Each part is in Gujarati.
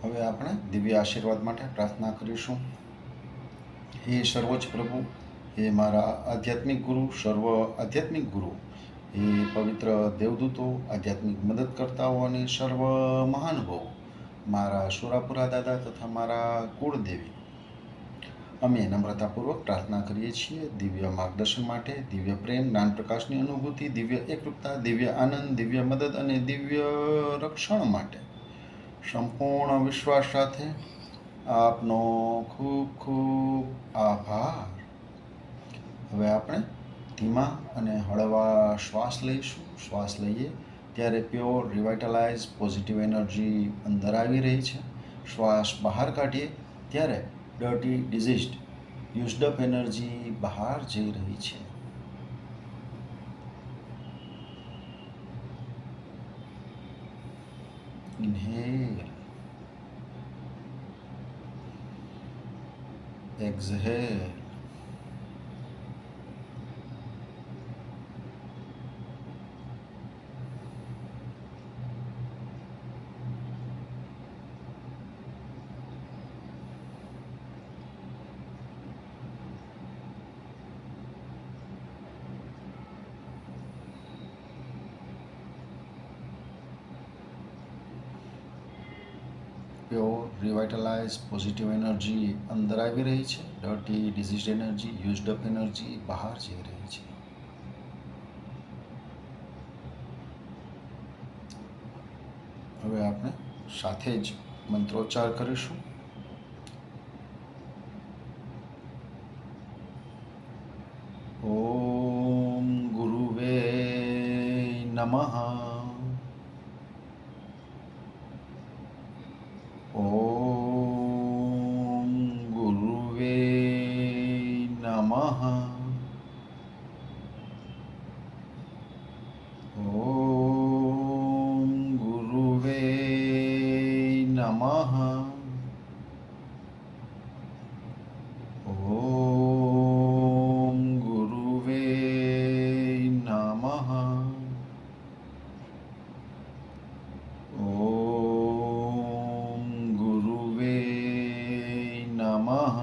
હવે આપણે દિવ્ય આશીર્વાદ માટે પ્રાર્થના કરીશું. હે સર્વોચ્ચ પ્રભુ, હે મારા આધ્યાત્મિક ગુરુ, સર્વ આધ્યાત્મિક ગુરુ, હે પવિત્ર દેવદૂતો, આધ્યાત્મિક મદદકર્તાઓ અને સર્વ મહાનુભાવો, મારા સુરાપુરા દાદા તથા મારા કુળદેવી, અમે નમ્રતાપૂર્વક પ્રાર્થના કરીએ છીએ દિવ્ય માર્ગદર્શન માટે, દિવ્ય પ્રેમ, જ્ઞાન પ્રકાશની અનુભૂતિ, દિવ્ય એકરૂપતા, દિવ્ય આનંદ, દિવ્ય મદદ અને દિવ્ય રક્ષણ માટે. સંપૂર્ણ વિશ્વાસ સાથે આપનો ખૂબ ખૂબ આભાર. હવે આપણે ધીમા અને હળવા શ્વાસ લઈશું. શ્વાસ લઈએ ત્યારે પ્યોર રિવાઇટલાઇઝ પોઝિટિવ એનર્જી અંદર આવી રહી છે. શ્વાસ બહાર કાઢીએ ત્યારે dirty diseased used up energy બહાર જઈ રહી છે. Inhale, exhale. Pure revitalize positive energy અંદર આવી રહી છે. Dirty disease energy used up energy બહાર જઈ રહી છે. હવે આપણે સાથે જ મંત્રોચ્ચાર કરીશું. ઓમ ગુરુવે નમઃ. ઓમ ગુરુવે નમઃ. ઓમ ગુરુવે નમઃ. ઓમ ગુરુવે નમઃ. ઓમ ગુરુવે નમઃ.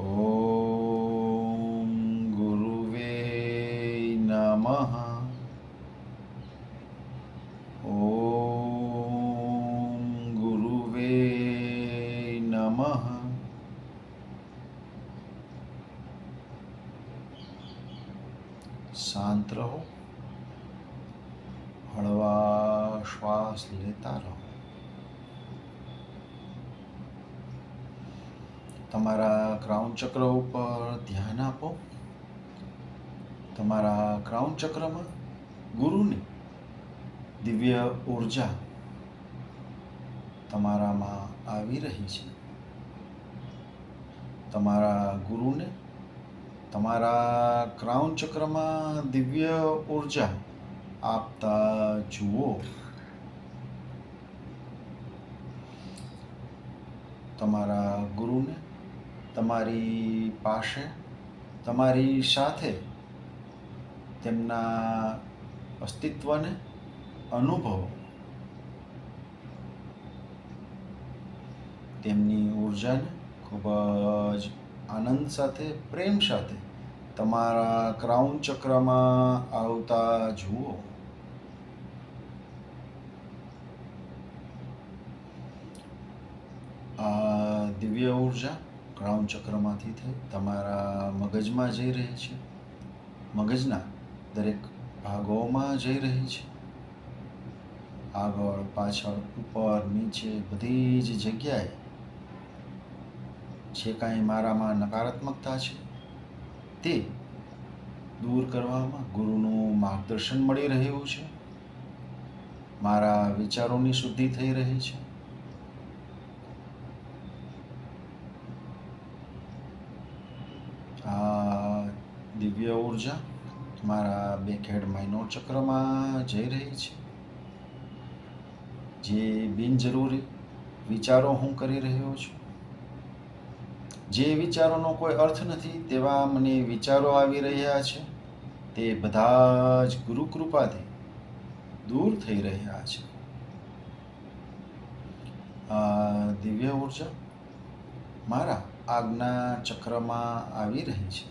ઓમ ગુરુવે નમઃ. ઓમ ગુરુવે નમઃ. શાંત રહો. હળવા શ્વાસ લેતા રહો. તમારા ક્રાઉન ચક્ર ઉપર ધ્યાન આપો. તમારા ક્રાઉન ચક્રમાં ગુરુની દિવ્ય ઉર્જા તમારામાં આવી રહી છે. તમારા ગુરુને તમારા ક્રાઉન ચક્રમાં દિવ્ય ઉર્જા આપતા જુઓ. તમારા ગુરુને તમારી પાસે, તમારી સાથે તેમના અસ્તિત્વને અનુભવો. તેમની ઉર્જાને ખૂબ જ આનંદ સાથે, પ્રેમ સાથે તમારા ક્રાઉન ચક્રમાં આવતા જુઓ. આ દિવ્ય ઉર્જા ક્રાઉન ચક્રમાંથી થઈ તમારા મગજમાં જઈ રહી છે. મગજના દરેક ભાગોમાં જઈ રહી છે. આગળ, પાછળ, ઉપર, નીચે બધી જ જગ્યાએ જે કાંઈ મારામાં નકારાત્મકતા છે તે દૂર કરવામાં ગુરુનું માર્ગદર્શન મળી રહ્યું છે. મારા વિચારોની શુદ્ધિ થઈ રહી છે. આ દિવ્ય ઉર્જા મારા બેકહેડ માઇનોર ચક્રમાં જઈ રહી છે. જે બિનજરૂરી વિચારો હું કરી રહ્યો છું, જે વિચારોનો કોઈ અર્થ નથી તેવા મને વિચારો આવી રહ્યા છે, તે બધા જ ગુરુ કૃપાથી દૂર થઈ રહ્યા છે. આ દિવ્ય ઉર્જા મારા આજ્ઞા ચક્રમાં આવી રહી છે.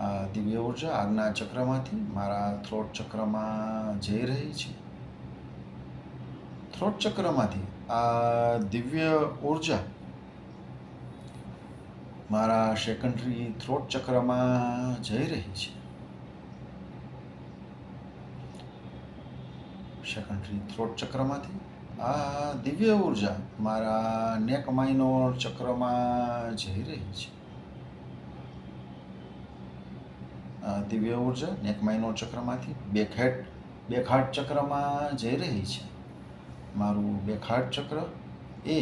આ દિવ્ય ઉર્જા આજ્ઞા ચક્રમાંથી મારા થ્રોટ ચક્રમાં જઈ રહી છે. થ્રોટ ચક્રમાંથી આ દિવ્ય ઉર્જા મારા સેકન્ડરી થ્રોટ ચક્રમાં જઈ રહી છે. સેકન્ડરી થ્રોટ ચક્રમાંથી આ દિવ્ય ઉર્જા મારા નેક માઇનોર ચક્રમાં જઈ રહી છે. આ દિવ્ય ઉર્જા નેક માઇનોર ચક્રમાંથી બેકહાર્ટ ચક્રમાં જઈ રહી છે. મારું બેકહાર્ટ ચક્ર એ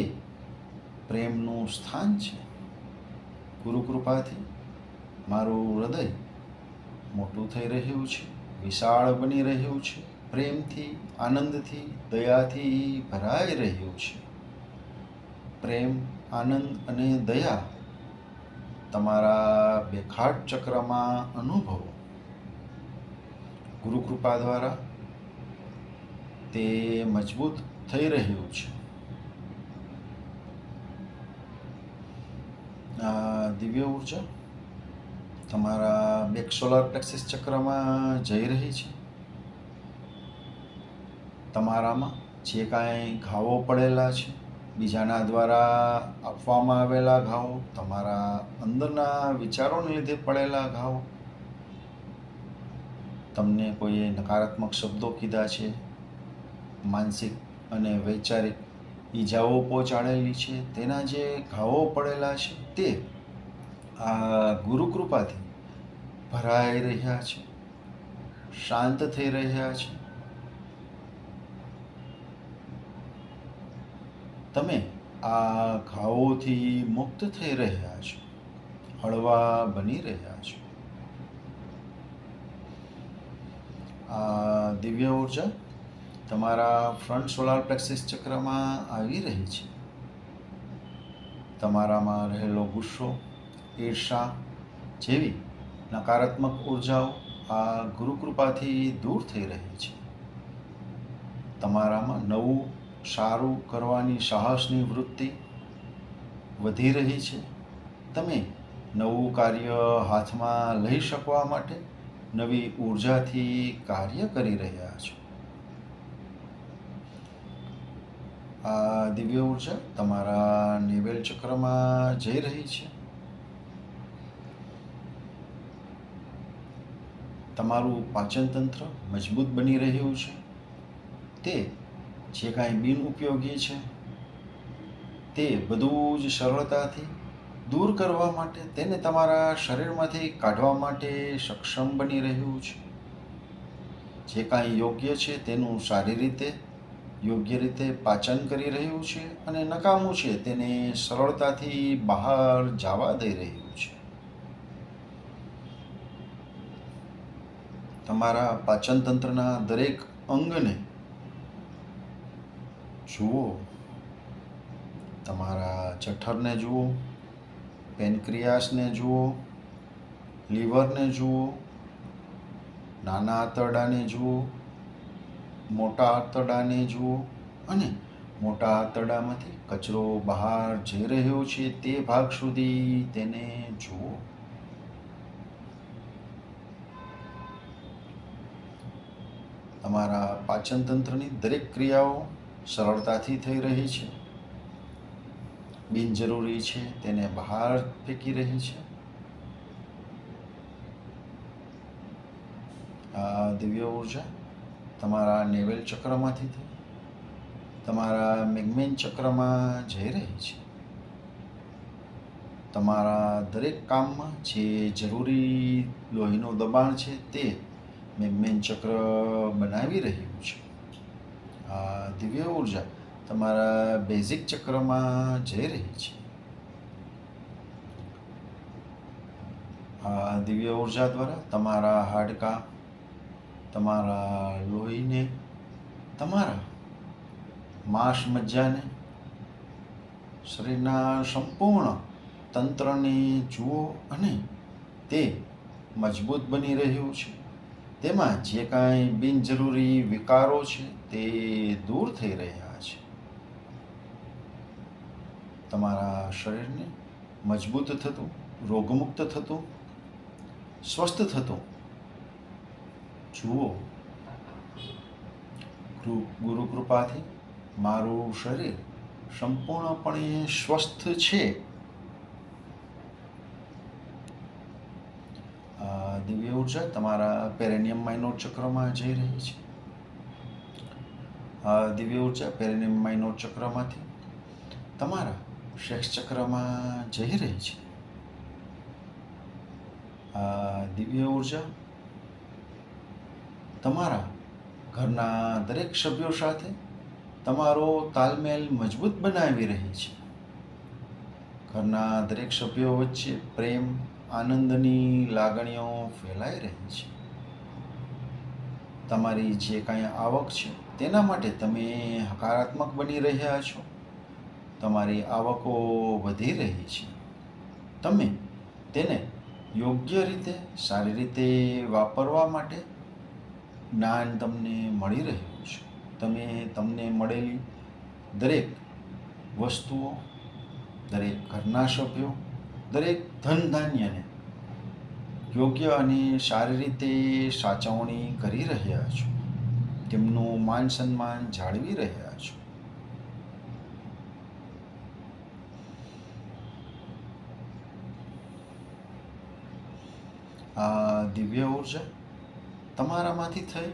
પ્રેમનું સ્થાન છે. ગુરુ કૃપાથી મારું હૃદય મોટું થઈ રહ્યું છે, વિશાળ બની રહ્યું છે, પ્રેમથી, આનંદથી, દયાથી ભરાઈ રહ્યું છે. પ્રેમ, આનંદ અને દયા તમારા બેકહાર્ટ ચક્રમાં અનુભવો. ગુરુ કૃપા દ્વારા તે મજબૂત થઈ રહ્યું છે. આ દિવ્ય ઉર્જા તમારા બેક સોલાર પ્લેક્સિસ ચક્રમાં જઈ રહી છે. તમારામાં જે કાંઈ ઘાવો પડેલા છે, બીજાના દ્વારા આપવામાં આવેલા ઘાવો, તમારા અંદરના વિચારોને લીધે પડેલા ઘાવો, તમને કોઈએ નકારાત્મક શબ્દો કીધા છે, માનસિક અને વૈચારિક ઈજાઓ પહોંચાડેલી છે, તેના જે ઘાવો પડેલા છે તે આ ગુરુ કૃપાથી ભરાઈ રહ્યા છે, શાંત થઈ રહ્યા છે. તમે આ ઘાવોથી મુક્ત થઈ રહ્યા છો, હળવા બની રહ્યા છો. આ દિવ્ય ઉર્જા તમારા ફ્રન્ટ સોલાર પ્લેક્સિસ ચક્રમાં આવી રહી છે. તમારામાં રહેલો ગુસ્સો, ઈર્ષા જેવી નકારાત્મક ઉર્જાઓ આ ગુરુ કૃપાથી દૂર થઈ રહી છે. તમારામાં નવું સારું કરવાની સાહસની વૃત્તિ વધી રહી છે. તમે નવું કાર્ય હાથમાં લઈ શકવા માટે નવી ઉર્જાથી કાર્ય કરી રહ્યા છો. આ દિવ્ય ઉર્જા તમારા નેવેલ ચક્રમાં જઈ રહી છે. તમારું પાચન તંત્ર મજબૂત બની રહ્યું છે. તે જે કાંઈ બિનઉપયોગી છે તે બધું જ સરળતાથી દૂર કરવા માટે, તેને તમારા શરીરમાંથી કાઢવા માટે સક્ષમ બની રહ્યું છે. જે કાંઈ યોગ્ય છે તેનું સારી રીતે, યોગ્ય રીતે પાચન કરી રહ્યું છે અને નકામું છે તેને સરળતાથી બહાર જવા દઈ રહ્યું છે. તમારા પાચન તંત્રના દરેક અંગને જુઓ. તમારા જઠરને જુઓ, પેનક્રિયાસને જુઓ, લીવરને જુઓ, નાના આંતરડાને જુઓ, મોટા આંતરડાને જુઓ અને મોટા આંતરડામાંથી કચરો બહાર જઈ રહ્યો છે તે ભાગ સુધી તેને જુઓ. તમારા પાચન તંત્રની દરેક ક્રિયાઓ સરળતાથી થઈ રહી છે. બિનજરૂરી છે તેને બહાર ફેંકી રહી છે. આ દિવ્ય ઉર્જા તમારા નેવેલ ચક્રમાંથી તમારા મેગ્મેન ચક્રમાં જઈ રહી છે. તમારા દરેક કામમાં જે જરૂરી લોહીનું દબાણ છે તે મેગ્મેન ચક્ર બનાવી રહ્યું છે. આ દિવ્ય ઉર્જા તમારા બેઝિક ચક્રમાં જઈ રહી છે. આ દિવ્ય ઉર્જા દ્વારા તમારા હાડકાં, તમારા લોહીને, તમારા માંસ મજ્જાને, શરીરના સંપૂર્ણ તંત્રને જુઓ અને તે મજબૂત બની રહ્યું છે. તેમાં જે કાંઈ બિનજરૂરી વિકારો છે તે દૂર થઈ રહ્યા છે. તમારા શરીરને મજબૂત થતું, રોગમુક્ત થતું, સ્વસ્થ થતું જુઓ. ગુરુ કૃપાથી મારું શરીર સંપૂર્ણપણે સ્વસ્થ છે. દિવ્ય ઉર્જા તમારા પેરેનિયમ માઇનોર ચક્રમાં જઈ રહી છે. દિવ્ય ઉર્જા પેરેનિયમ માઇનોર ચક્રમાંથી તમારા સેક્સ ચક્રમાં જઈ રહી છે. દિવ્ય ઉર્જા તમારા ઘરના દરેક સભ્યો સાથે તમારો તાલમેલ મજબૂત બનાવી રહી છે. ઘરના દરેક સભ્યો વચ્ચે પ્રેમ, આનંદની લાગણીઓ ફેલાઈ રહી છે. તમારી જે કાંઈ આવક છે તેના માટે તમે હકારાત્મક બની રહ્યા છો. તમારી આવકો વધી રહી છે. તમે તેને યોગ્ય રીતે, સારી રીતે વાપરવા માટે જ્ઞાન તમને મળી રહ્યું છે. તમે તમને મળેલી દરેક વસ્તુઓ, દરેક ઘરના સભ્યો, દરેક ધન ધાન્યને યોગ્ય અને સારી રીતે સાચવણી કરી રહ્યા છો. તેમનું માન સન્માન જાળવી રહ્યા છો. આ દિવ્ય ઉર્જા તમારામાંથી થઈ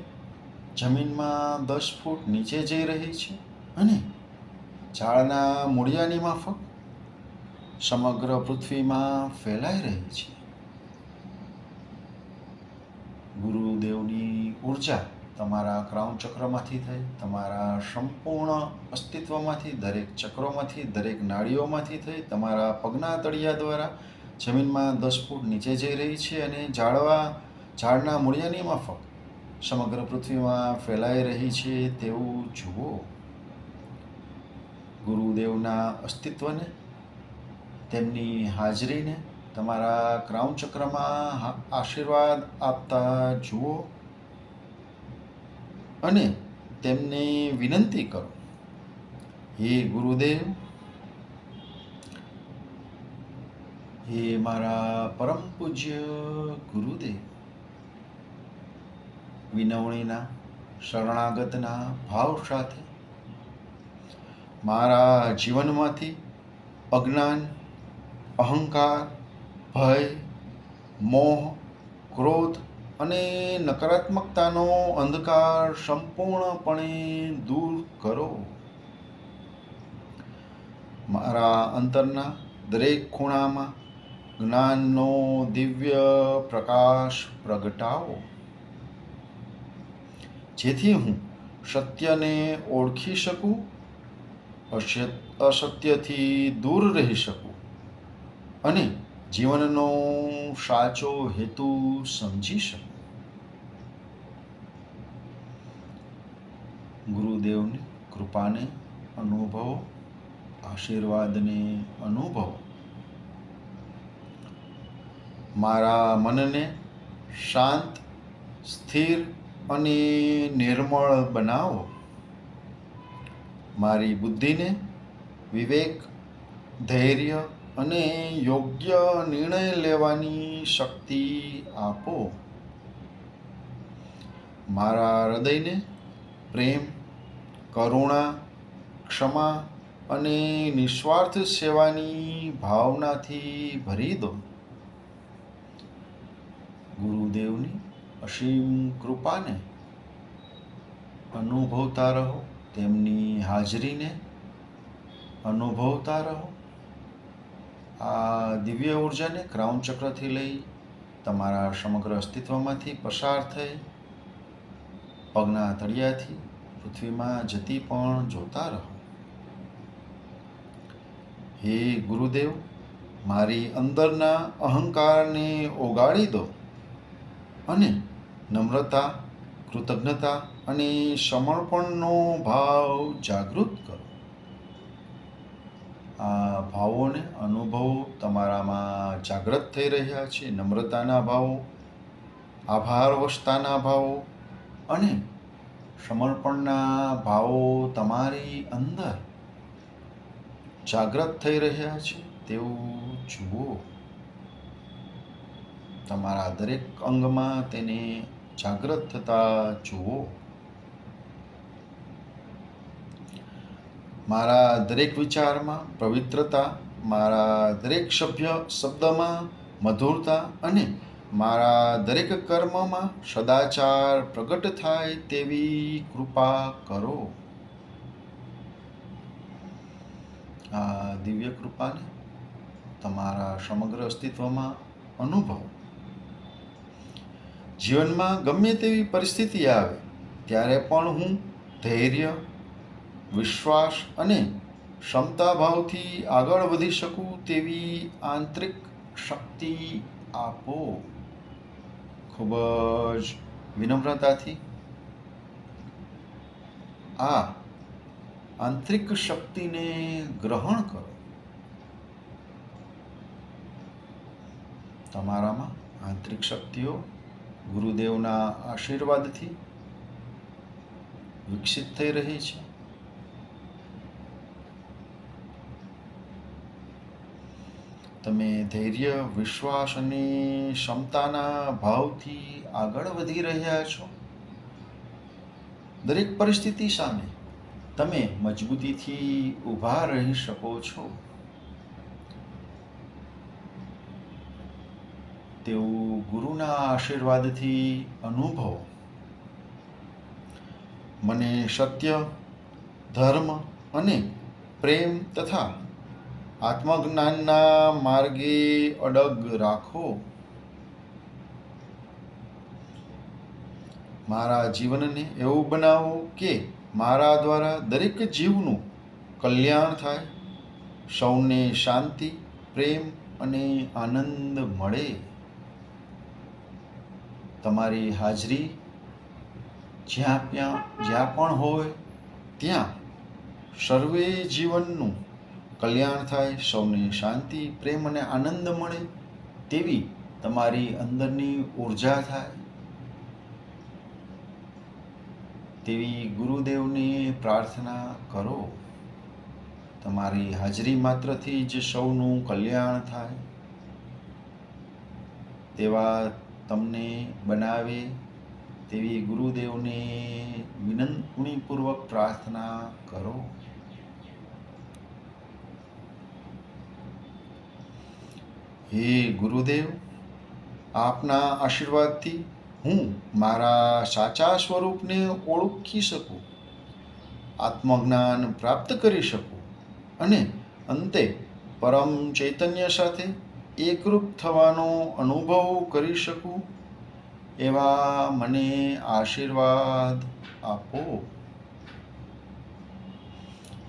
જમીનમાં 10 ફૂટ નીચે જઈ રહી છે અને ઝાડના મૂળિયાની માફક સમગ્ર પૃથ્વીમાં ફેલાઈ રહી છે. ગુરુદેવની ઉર્જા તમારા ક્રાઉન ચક્રમાંથી થઈ તમારા સંપૂર્ણ અસ્તિત્વમાંથી, દરેક ચક્રોમાંથી, દરેક નાડીઓમાંથી થઈ તમારા પગના તળિયા દ્વારા જમીનમાં 10 ફૂટ નીચે જઈ રહી છે અને ઝાડના મૂળિયાની માફક સમગ્ર પૃથ્વીમાં ફેલાઈ રહી છે તેવું જુઓ. ગુરુદેવના અસ્તિત્વને, તેમની હાજરીને તમારા ક્રાઉન ચક્રમાં આશીર્વાદ આપતા જુઓ અને તેમને વિનંતી કરો, હે ગુરુદેવ, હે મારા પરમ પૂજ્ય ગુરુદેવ, વિનવણીના, શરણાગતના ભાવ સાથે મારા જીવનમાંથી અજ્ઞાન, અહંકાર, ભય, મોહ, ક્રોધ અને નકારાત્મકતાનો અંધકાર સંપૂર્ણપણે દૂર કરો. મારા અંતરના દરેક ખૂણામાં જ્ઞાનનો દિવ્ય પ્રકાશ પ્રગટાવો, જેથી હું સત્યને ઓળખી શકું, અસત્યથી દૂર રહી શકું અને જીવનનો સાચો હેતુ સમજી શકું. ગુરુદેવની કૃપાને અનુભવો, આશીર્વાદને અનુભવો. મારા મનને શાંત, સ્થિર અને નિર્મળ બનાવો. મારી બુદ્ધિને વિવેક, ધૈર્ય અને યોગ્ય નિર્ણય લેવાની શક્તિ આપો. મારા હૃદયને પ્રેમ, કરુણા, ક્ષમા અને નિસ્વાર્થ સેવાની ભાવનાથી ભરી દો. ગુરુદેવની અસીમ કૃપાને અનુભવતા રહો, તેમની હાજરીને અનુભવતા રહો. આ દિવ્ય ઉર્જાને ક્રાઉન ચક્રથી લઈ તમારા સમગ્ર અસ્તિત્વમાંથી પસાર થઈ પગના તળિયાથી પૃથ્વીમાં જતી પણ જોતા રહો. હે ગુરુદેવ, મારી અંદરના અહંકારને ઓગાળી દો અને નમ્રતા, કૃતજ્ઞતા અને સમર્પણનો ભાવ જાગૃત કરો. આ ભાવોને અનુભવો તમારામાં જાગૃત થઈ રહ્યા છે. નમ્રતાના ભાવો, આભારવશતાના ભાવો અને સમર્પણના ભાવો તમારી અંદર જાગૃત થઈ રહ્યા છે તેવું જુઓ. તમારા દરેક અંગમાં તેને જાગૃત થતા જુઓ. મારા દરેક વિચારમાં પવિત્રતા, મારા દરેક શબ્દમાં મધુરતા અને મારા દરેક કર્મમાં સદાચાર પ્રગટ થાય તેવી કૃપા કરો. આ દિવ્ય કૃપાને તમારા સમગ્ર અસ્તિત્વમાં અનુભવો. જીવનમાં ગમે તેવી પરિસ્થિતિ આવે ત્યારે પણ હું ધૈર્ય, વિશ્વાસ અને ક્ષમતાભાવથી આગળ વધી શકું તેવી આંતરિક શક્તિ આપો. ખૂબ જ વિનમ્રતાથી આ આંતરિક શક્તિને ગ્રહણ કરો. તમારામાં આંતરિક શક્તિઓ ગુરુદેવના આશીર્વાદથી વિકસિત થઈ રહી છે. તમે ધૈર્ય, વિશ્વાસ અને ક્ષમતાના ભાવથી આગળ વધી રહ્યા છો. દરેક પરિસ્થિતિ સામે તમે મજબૂતીથી ઊભા રહી શકો છો તેવું ગુરુના આશીર્વાદથી અનુભવો. મને સત્ય, ધર્મ અને પ્રેમ તથા આત્મજ્ઞાનના માર્ગે અડગ રાખો. મારા જીવનને એવું બનાવો કે મારા દ્વારા દરેક જીવનું કલ્યાણ થાય, સૌને શાંતિ, પ્રેમ અને આનંદ મળે. તમારી હાજરી જ્યાં પણ હોય ત્યાં સર્વે જીવનનું કલ્યાણ થાય, સૌને શાંતિ, પ્રેમ અને આનંદ મળે તેવી તમારી અંદરની ઉર્જા થાય તેવી ગુરુદેવને પ્રાર્થના કરો. તમારી હાજરી માત્રથી જ સૌનું કલ્યાણ થાય તેવા તમને બનાવે તેવી ગુરુદેવને વિનંતીપૂર્વક પ્રાર્થના કરો. હે ગુરુદેવ, આપના આશીર્વાદથી હું મારા સાચા સ્વરૂપને ઓળખી શકું, આત્મજ્ઞાન પ્રાપ્ત કરી શકું અને અંતે પરમ ચૈતન્ય સાથે એકરૂપ થવાનો અનુભવ કરી શકું એવા મને આશીર્વાદ આપો.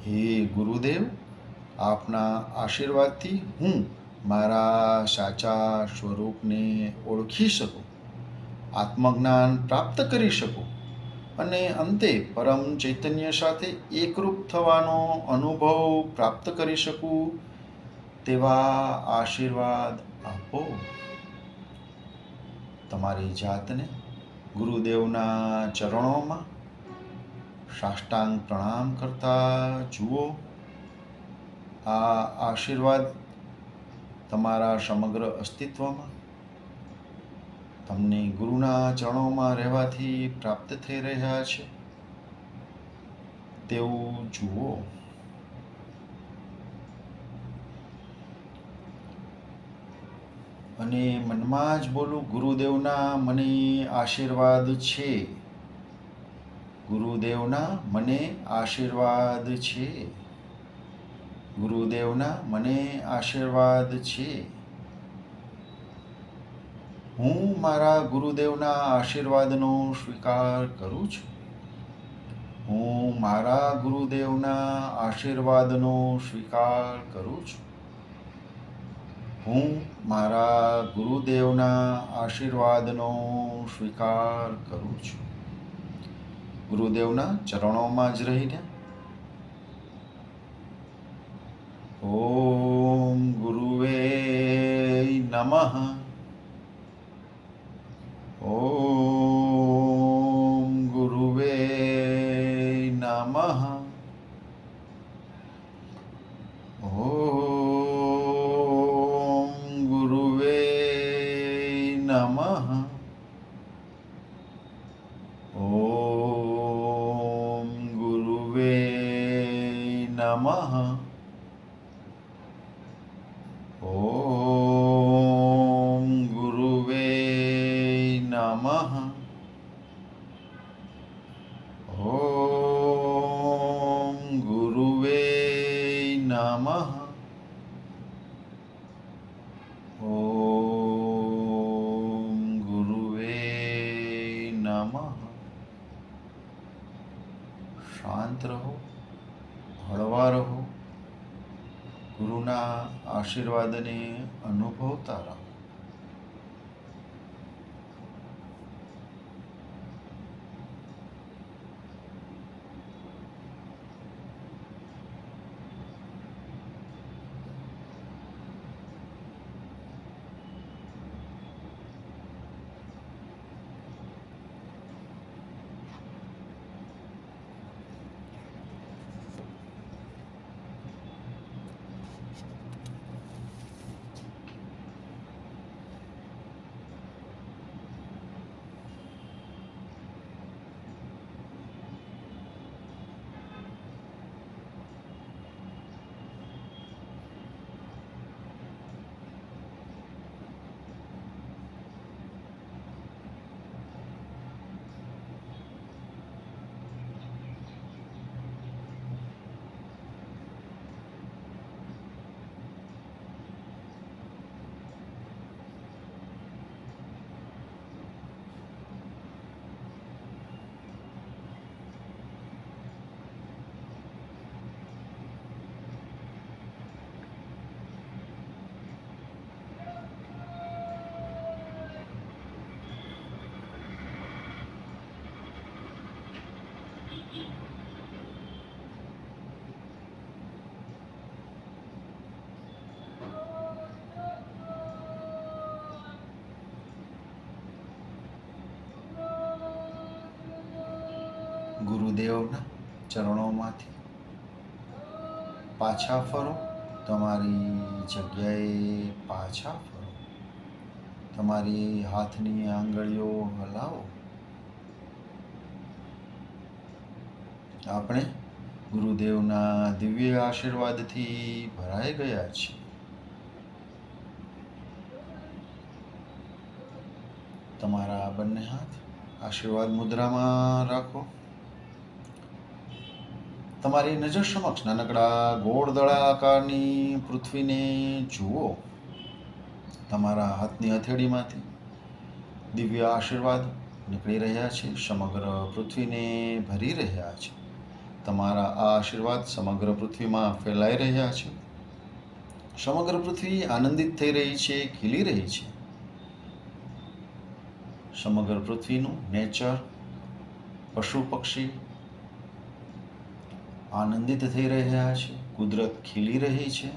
હે ગુરુદેવ, આપના આશીર્વાદથી હું મારા સાચા સ્વરૂપને ઓળખી શકું, આત્મજ્ઞાન પ્રાપ્ત કરી શકું અને અંતે પરમ ચૈતન્ય સાથે એકરૂપ થવાનો અનુભવ પ્રાપ્ત કરી શકું તેવા આશીર્વાદ આપો. તમારી જાતને ગુરુદેવના ચરણોમાં સાષ્ટાંગ પ્રણામ કરતા જુઓ. આ આશીર્વાદ તમારા સમગ્ર અસ્તિત્વમાં તમને ગુરુના ચરણોમાં રહેવાથી પ્રાપ્ત થઈ રહ્યા છે તેવું જુઓ. અને મનમાં જ બોલું, ગુરુદેવના મને આશીર્વાદ છે, ગુરુદેવના મને આશીર્વાદ છે, ગુરુદેવના મને આશીર્વાદ છે. હું મારા ગુરુદેવના આશીર્વાદનો સ્વીકાર કરું છું. હું મારા ગુરુદેવના આશીર્વાદનો સ્વીકાર કરું છું. હું મારા ગુરુદેવના આશીર્વાદનો સ્વીકાર કરું છું. ગુરુદેવના ચરણોમાં જ રહીને ઓમ ગુરુવે નમઃ. ઓમ નમઃ. ઓમ ગુરુવે નમઃ. ઓમ ગુરુવે નમઃ. ઓમ ગુરુવે નમઃ. શાંત રહો, હળવા રહો, ગુરુના આશીર્વાદને અનુભવતા રહો. ગુરુદેવના ચરણોમાંથી પાછા ફરો, તમારી જગ્યાએ પાછા ફરો, તમારી હાથની આંગળીઓ હલાવો. આપણે ગુરુદેવના દિવ્ય આશીર્વાદથી ભરાઈ ગયા છીએ. તમારા બંને હાથ આશીર્વાદ મુદ્રામાં રાખો. તમારી નજર સમક્ષ નાનકડા ગોળ દડા આકારની પૃથ્વીને જુઓ. તમારા હાથની હથેળીમાંથી દિવ્ય આશીર્વાદ નીકળી રહ્યા છે, સમગ્ર પૃથ્વીને ભરી રહ્યા છે. તમારા આ આશીર્વાદ સમગ્ર પૃથ્વીમાં ફેલાઈ રહ્યા છે. સમગ્ર પૃથ્વી આનંદિત થઈ રહી છે, ખીલી રહી છે. સમગ્ર પૃથ્વીનું નેચર, પશુ પક્ષી આનંદિત થઈ રહ્યા છે. કુદરત ખીલી રહી છે,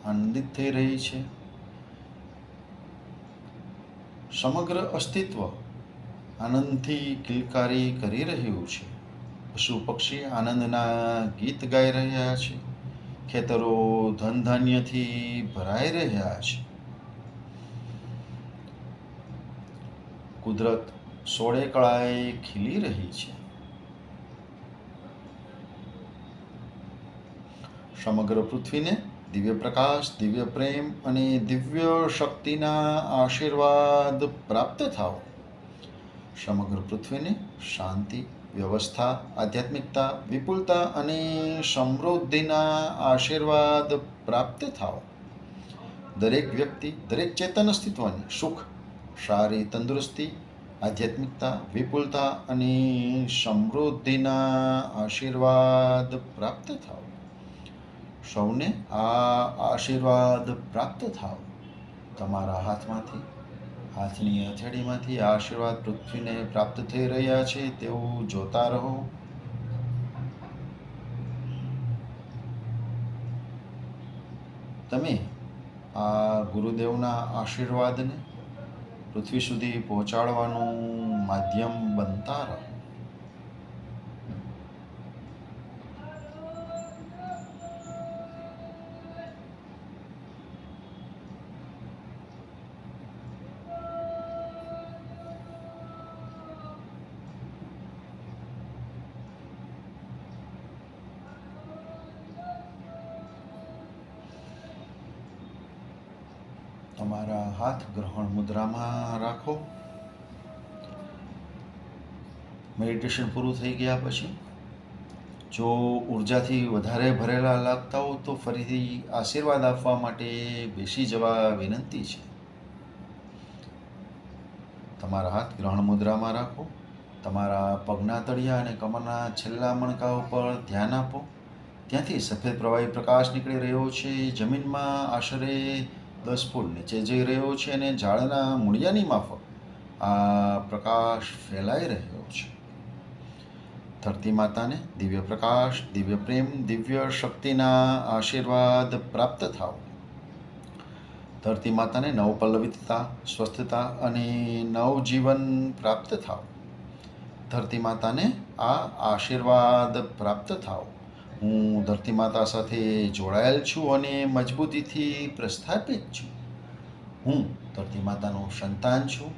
આનંદિત થઈ રહી છે. સમગ્ર અસ્તિત્વ આનંદથી કિલકારી કરી રહ્યું છે. પશુ પક્ષી આનંદના ગીત ગાઈ રહ્યા છે. ખેતરો ધન ધાન્યથી ભરાઈ રહ્યા છે. કુદરત સોળે કળાએ ખીલી રહી છે. સમગ્ર પૃથ્વીને દિવ્ય પ્રકાશ, દિવ્ય પ્રેમ અને દિવ્ય શક્તિના આશીર્વાદ પ્રાપ્ત થાઓ. સમગ્ર પૃથ્વીને શાંતિ, વ્યવસ્થા, આધ્યાત્મિકતા, વિપુલતા અને સમૃદ્ધિના આશીર્વાદ પ્રાપ્ત થાઓ. દરેક વ્યક્તિ, દરેક ચેતન અસ્તિત્વને સુખ, સારી તંદુરસ્તી, આધ્યાત્મિકતા, વિપુલતા અને સમૃદ્ધિના આશીર્વાદ પ્રાપ્ત થાઓ. સૌને આ આશીર્વાદ પ્રાપ્ત થાઓ. તમારા હાથમાંથી, હાથની હથેળીમાંથી આ આશીર્વાદ પૃથ્વીને પ્રાપ્ત થઈ રહ્યા છે તેવું જોતા રહો. તમે આ ગુરુદેવના આશીર્વાદને પૃથ્વી સુધી પહોંચાડવાનું માધ્યમ બનતા રહો. તમારા હાથ ગ્રહણ મુદ્રામાં રાખો. મેડિટેશન પૂરું થઈ ગયા પછી જો ઉર્જાથી વધારે ભરેલા લાગતા હો તો ફરીથી આશીર્વાદ આપવા માટે બેસી જવા વિનંતી છે. તમારા હાથ ગ્રહણ મુદ્રામાં રાખો. તમારા પગના તળિયા અને કમરના છેલ્લા મણકા ઉપર ધ્યાન આપો. ત્યાંથી સફેદ પ્રવાહી પ્રકાશ નીકળી રહ્યો છે. જમીનમાં આશરે 10 ફૂટ નીચે જઈ રહ્યો છે અને ઝાડના મૂળિયાની માફક આ પ્રકાશ ફેલાઈ રહ્યો છે. ધરતી માતાને દિવ્ય પ્રકાશ, દિવ્ય પ્રેમ, દિવ્ય શક્તિના આશીર્વાદ પ્રાપ્ત થાવ. ધરતી માતાને નવપલ્લવિતતા, સ્વસ્થતા અને નવજીવન પ્રાપ્ત થાવ. ધરતી માતાને આ આશીર્વાદ પ્રાપ્ત થાવ. હું ધરતી માતા સાથે જોડાયેલ છું અને મજબૂતીથી પ્રસ્થાપિત છું. હું ધરતી માતાનું સંતાન છું.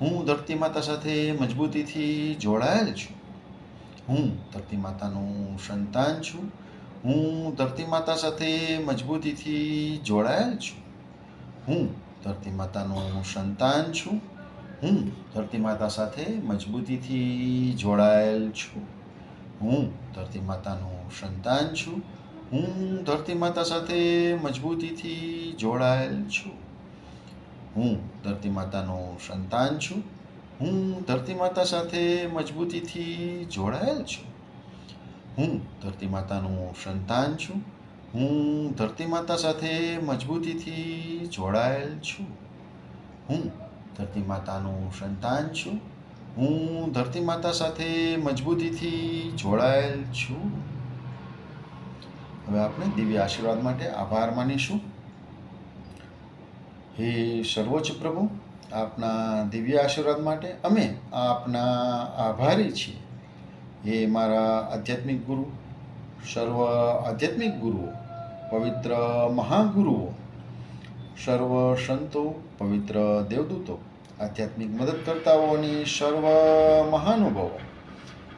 હું ધરતી માતા સાથે મજબૂતીથી જોડાયેલ છું. હું ધરતી માતાનું સંતાન છું. હું ધરતી માતા સાથે મજબૂતીથી જોડાયેલ છું. હું ધરતી માતાનું સંતાન છું. હું ધરતી માતા સાથે મજબૂતીથી જોડાયેલ છું. હું ધરતી માતાનું સંતાન છું. હું ધરતી માતા સાથે મજબૂતીથી જોડાયેલ છું. હું ધરતી માતાનું સંતાન છું. હું ધરતી માતા સાથે મજબૂતીથી જોડાયેલ છું. હું ધરતી માતાનું સંતાન છું. હું ધરતી માતા સાથે મજબૂતીથી જોડાયેલ છું. હું ધરતી માતાનું સંતાન છું. હું ધરતી માતા સાથે મજબૂતીથી જોડાયેલ છું. હવે આપણે દિવ્ય આશીર્વાદ માટે આભાર માનીશું. હે સર્વોચ્ચ પ્રભુ, આપના દિવ્ય આશીર્વાદ માટે અમે આપના આભારી છીએ. હે મારા આધ્યાત્મિક ગુરુ, સર્વ આધ્યાત્મિક ગુરુઓ, પવિત્ર મહાગુરુઓ, સર્વ સંતો, પવિત્ર દેવદૂતો, આધ્યાત્મિક મદદકર્તાઓ અને સર્વ મહાનુભાવો,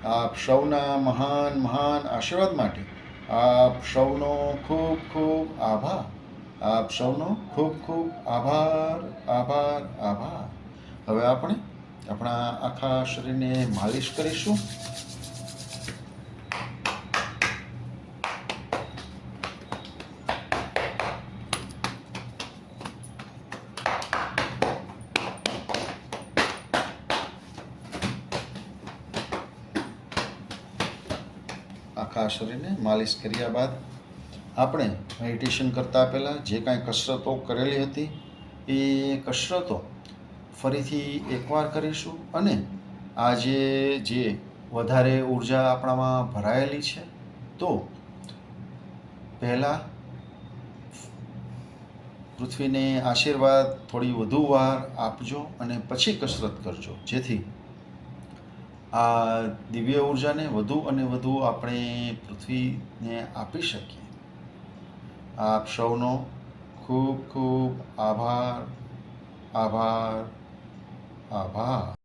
આપ સૌના મહાન મહાન આશીર્વાદ માટે આપ સૌનો ખૂબ ખૂબ આભાર. આપ સૌનો ખૂબ ખૂબ આભાર આભાર આભાર. હવે આપણે આપણા આખા શરીરને માલિશ કરીશું. આખા શરીરને માલિશ કર્યા બાદ આપણે મેડિટેશન કરતાં પહેલાં જે કાંઈ કસરતો કરેલી હતી એ કસરતો ફરીથી એકવાર કરીશું અને આજે જે વધારે ઉર્જા આપણામાં ભરાયેલી છે તો પહેલાં પૃથ્વીને આશીર્વાદ થોડી વધુ વાર આપજો અને પછી કસરત કરજો, જેથી આ દિવ્ય ઉર્જાને વધુ અને વધુ આપણે પૃથ્વીને આપી શકીએ. આપ સૌનો ખૂબ ખૂબ આભાર આભાર આભાર.